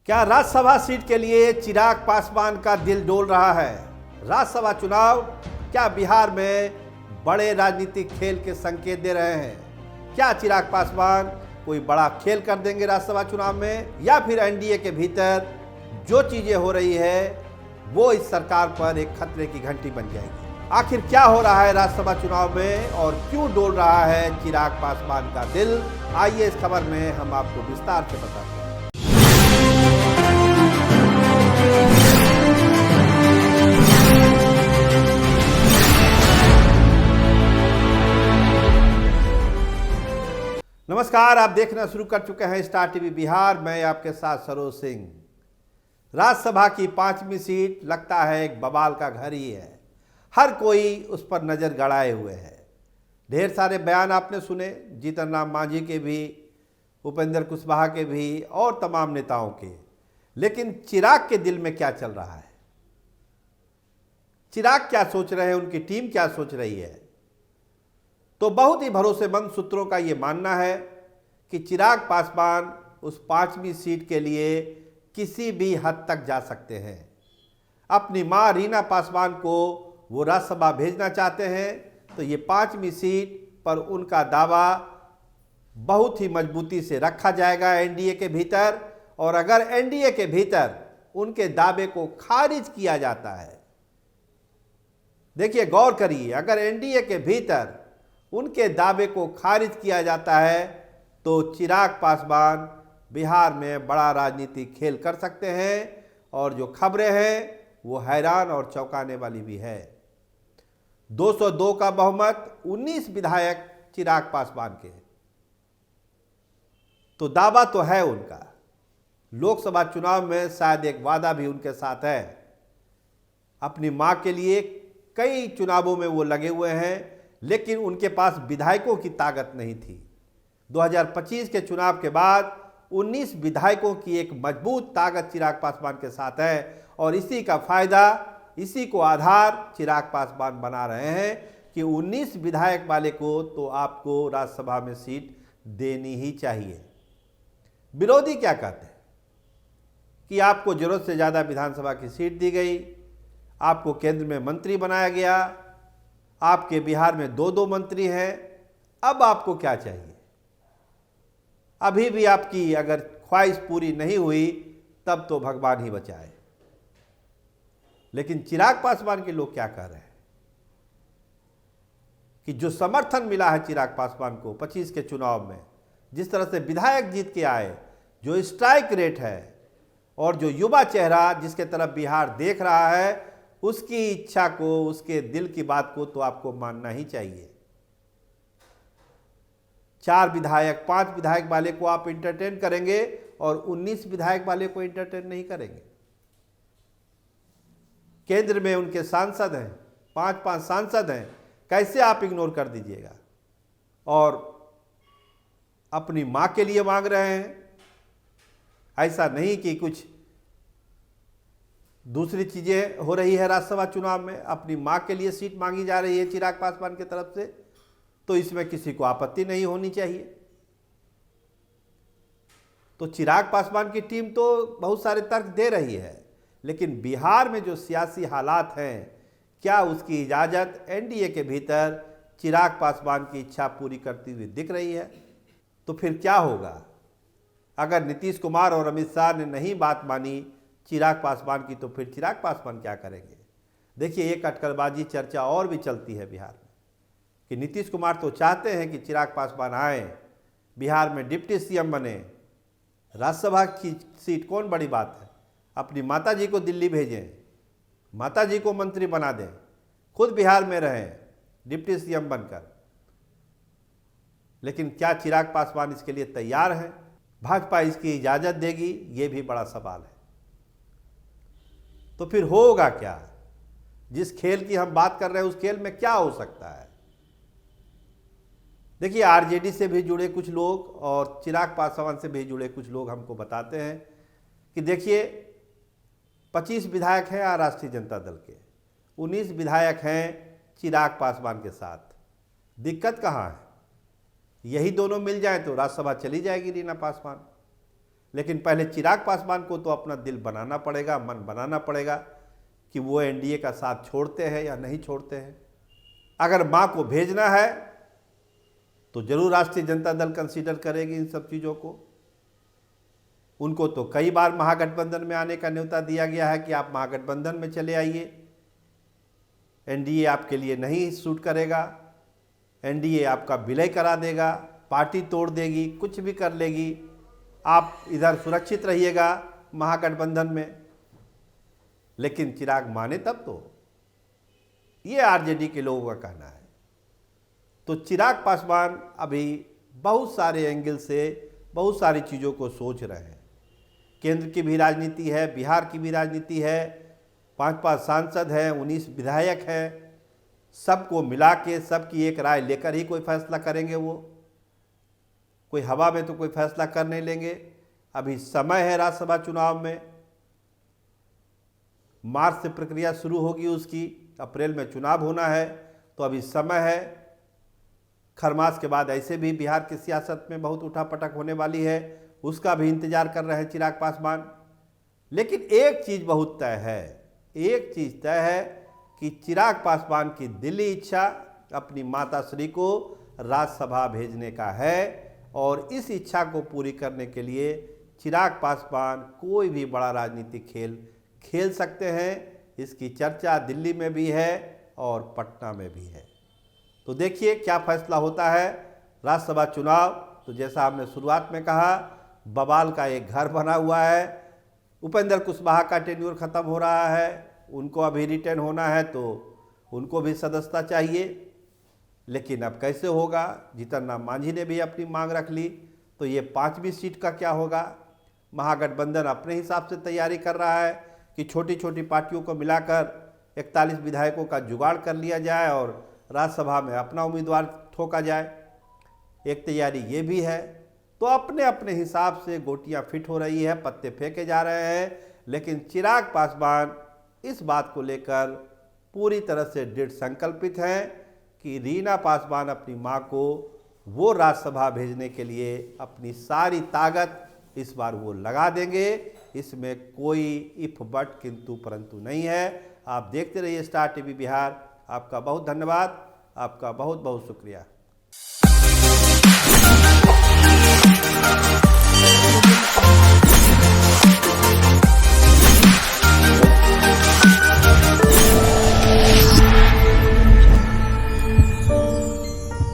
क्या राज्यसभा सीट के लिए चिराग पासवान का दिल डोल रहा है? राज्यसभा चुनाव क्या बिहार में बड़े राजनीतिक खेल के संकेत दे रहे हैं? क्या चिराग पासवान कोई बड़ा खेल कर देंगे राज्यसभा चुनाव में, या फिर एनडीए के भीतर जो चीजें हो रही है वो इस सरकार पर एक खतरे की घंटी बन जाएगी? आखिर क्या हो रहा है राज्यसभा चुनाव में और क्यों डोल रहा है चिराग पासवान का दिल? आइए इस खबर में हम आपको विस्तार से बताते हैं। नमस्कार, आप देखना शुरू कर चुके हैं स्टार टीवी बिहार। मैं आपके साथ सरोज सिंह। राज्यसभा की 5वीं सीट लगता है एक बवाल का घर ही है। हर कोई उस पर नजर गड़ाए हुए है। ढेर सारे बयान आपने सुने, जीतन राम मांझी के भी, उपेंद्र कुशवाहा के भी और तमाम नेताओं के। लेकिन चिराग के दिल में क्या चल रहा है? चिराग क्या सोच रहे हैं, उनकी टीम क्या सोच रही है? तो बहुत ही भरोसेमंद सूत्रों का यह मानना है कि चिराग पासवान उस 5वीं सीट के लिए किसी भी हद तक जा सकते हैं। अपनी मां रीना पासवान को वो राज्यसभा भेजना चाहते हैं, तो ये 5वीं सीट पर उनका दावा बहुत ही मजबूती से रखा जाएगा एनडीए के भीतर। और अगर एनडीए के भीतर उनके दावे को खारिज किया जाता है, देखिए गौर करिए, अगर एनडीए के भीतर उनके दावे को खारिज किया जाता है तो चिराग पासवान बिहार में बड़ा राजनीतिक खेल कर सकते हैं। और जो खबरें हैं वो हैरान और चौंकाने वाली भी है। 202 का बहुमत, 19 विधायक चिराग पासवान के, तो दावा तो है उनका। लोकसभा चुनाव में शायद एक वादा भी उनके साथ है। अपनी मां के लिए कई चुनावों में वो लगे हुए हैं, लेकिन उनके पास विधायकों की ताकत नहीं थी। 2025 के चुनाव के बाद 19 विधायकों की एक मजबूत ताकत चिराग पासवान के साथ है। और इसी का फायदा, इसी को आधार चिराग पासवान बना रहे हैं कि 19 विधायक वाले को तो आपको राज्यसभा में सीट देनी ही चाहिए। विरोधी क्या कहते हैं कि आपको जरूरत से ज्यादा विधानसभा की सीट दी गई, आपको केंद्र में मंत्री बनाया गया, आपके बिहार में 2-2 मंत्री हैं, अब आपको क्या चाहिए? अभी भी आपकी अगर ख्वाहिश पूरी नहीं हुई तब तो भगवान ही बचाए। लेकिन चिराग पासवान के लोग क्या कह रहे हैं कि जो समर्थन मिला है चिराग पासवान को 25 के चुनाव में, जिस तरह से विधायक जीत के आए, जो स्ट्राइक रेट है और जो युवा चेहरा जिसके तरफ बिहार देख रहा है, उसकी इच्छा को, उसके दिल की बात को तो आपको मानना ही चाहिए। 4 विधायक, 5 विधायक वाले को आप इंटरटेन करेंगे और 19 विधायक वाले को इंटरटेन नहीं करेंगे। केंद्र में उनके सांसद हैं, 5-5 सांसद हैं, कैसे आप इग्नोर कर दीजिएगा? और अपनी मां के लिए मांग रहे हैं। ऐसा नहीं कि कुछ दूसरी चीजें हो रही है राज्यसभा चुनाव में, अपनी मां के लिए सीट मांगी जा रही है चिराग पासवान की तरफ से, तो इसमें किसी को आपत्ति नहीं होनी चाहिए। तो चिराग पासवान की टीम तो बहुत सारे तर्क दे रही है, लेकिन बिहार में जो सियासी हालात हैं, क्या उसकी इजाजत एनडीए के भीतर चिराग पासवान की इच्छा पूरी करती हुई दिख रही है? तो फिर क्या होगा अगर नीतीश कुमार और अमित शाह ने नहीं बात मानी चिराग पासवान की? तो फिर चिराग पासवान क्या करेंगे? देखिए, एक अटकलबाजी चर्चा और भी चलती है बिहार में कि नीतीश कुमार तो चाहते हैं कि चिराग पासवान आए, बिहार में डिप्टी सीएम बने। राज्यसभा की सीट कौन बड़ी बात है? अपनी माताजी को दिल्ली भेजें, माताजी को मंत्री बना दें, खुद बिहार में रहें डिप्टी सीएम बनकर। लेकिन क्या चिराग पासवान इसके लिए तैयार हैं? भाजपा इसकी इजाजत देगी? ये भी बड़ा सवाल है। तो फिर होगा क्या? जिस खेल की हम बात कर रहे हैं उस खेल में क्या हो सकता है? देखिए, आरजेडी से भी जुड़े कुछ लोग और चिराग पासवान से भी जुड़े कुछ लोग हमको बताते हैं कि देखिए, 25 विधायक हैं राष्ट्रीय जनता दल के, 19 विधायक हैं चिराग पासवान के साथ। दिक्कत कहाँ है? यही दोनों मिल जाए तो राज्यसभा चली जाएगी रीना पासवान। लेकिन पहले चिराग पासवान को तो अपना दिल बनाना पड़ेगा, मन बनाना पड़ेगा कि वो एनडीए का साथ छोड़ते हैं या नहीं छोड़ते हैं। अगर मां को भेजना है तो जरूर राष्ट्रीय जनता दल कंसीडर करेगी इन सब चीज़ों को। उनको तो कई बार महागठबंधन में आने का न्योता दिया गया है कि आप महागठबंधन में चले आइए, एनडीए आपके लिए नहीं सूट करेगा, एनडीए आपका विलय करा देगा, पार्टी तोड़ देगी, कुछ भी कर लेगी, आप इधर सुरक्षित रहिएगा महागठबंधन में। लेकिन चिराग माने तब तो, ये आरजेडी के लोगों का कहना है। तो चिराग पासवान अभी बहुत सारे एंगल से बहुत सारी चीज़ों को सोच रहे हैं। केंद्र की भी राजनीति है, बिहार की भी राजनीति है, 5 सांसद हैं, 19 विधायक हैं, सबको मिला के सबकी एक राय लेकर ही कोई फैसला करेंगे। वो कोई हवा में तो कोई फैसला कर नहीं लेंगे। अभी समय है राज्यसभा चुनाव में, मार्च से प्रक्रिया शुरू होगी उसकी, अप्रैल में चुनाव होना है, तो अभी समय है। खरमास के बाद ऐसे भी बिहार की सियासत में बहुत उठापटक होने वाली है, उसका भी इंतजार कर रहे हैं चिराग पासवान। लेकिन एक चीज़ बहुत तय है, एक चीज़ तय है कि चिराग पासवान की दिली इच्छा अपनी माताश्री को राज्यसभा भेजने का है, और इस इच्छा को पूरी करने के लिए चिराग पासवान कोई भी बड़ा राजनीतिक खेल खेल सकते हैं। इसकी चर्चा दिल्ली में भी है और पटना में भी है। तो देखिए क्या फैसला होता है। राज्यसभा चुनाव तो जैसा हमने शुरुआत में कहा, बवाल का एक घर बना हुआ है। उपेंद्र कुशवाहा का टेन्योर खत्म हो रहा है, उनको अभी रिटर्न होना है, तो उनको भी सदस्यता चाहिए। लेकिन अब कैसे होगा? जीतन राम मांझी ने भी अपनी मांग रख ली, तो ये 5वीं सीट का क्या होगा? महागठबंधन अपने हिसाब से तैयारी कर रहा है कि छोटी छोटी पार्टियों को मिलाकर 41 विधायकों का जुगाड़ कर लिया जाए और राज्यसभा में अपना उम्मीदवार ठोका जाए। एक तैयारी ये भी है। तो अपने अपने हिसाब से गोटियां फिट हो रही है, पत्ते फेंके जा रहे हैं। लेकिन चिराग पासवान इस बात को लेकर पूरी तरह से दृढ़ संकल्पित हैं कि रीना पासवान अपनी मां को वो राज्यसभा भेजने के लिए अपनी सारी ताकत इस बार वो लगा देंगे। इसमें कोई इफ बट किंतु परंतु नहीं है। आप देखते रहिए स्टार टीवी बिहार। आपका बहुत धन्यवाद, आपका बहुत बहुत शुक्रिया।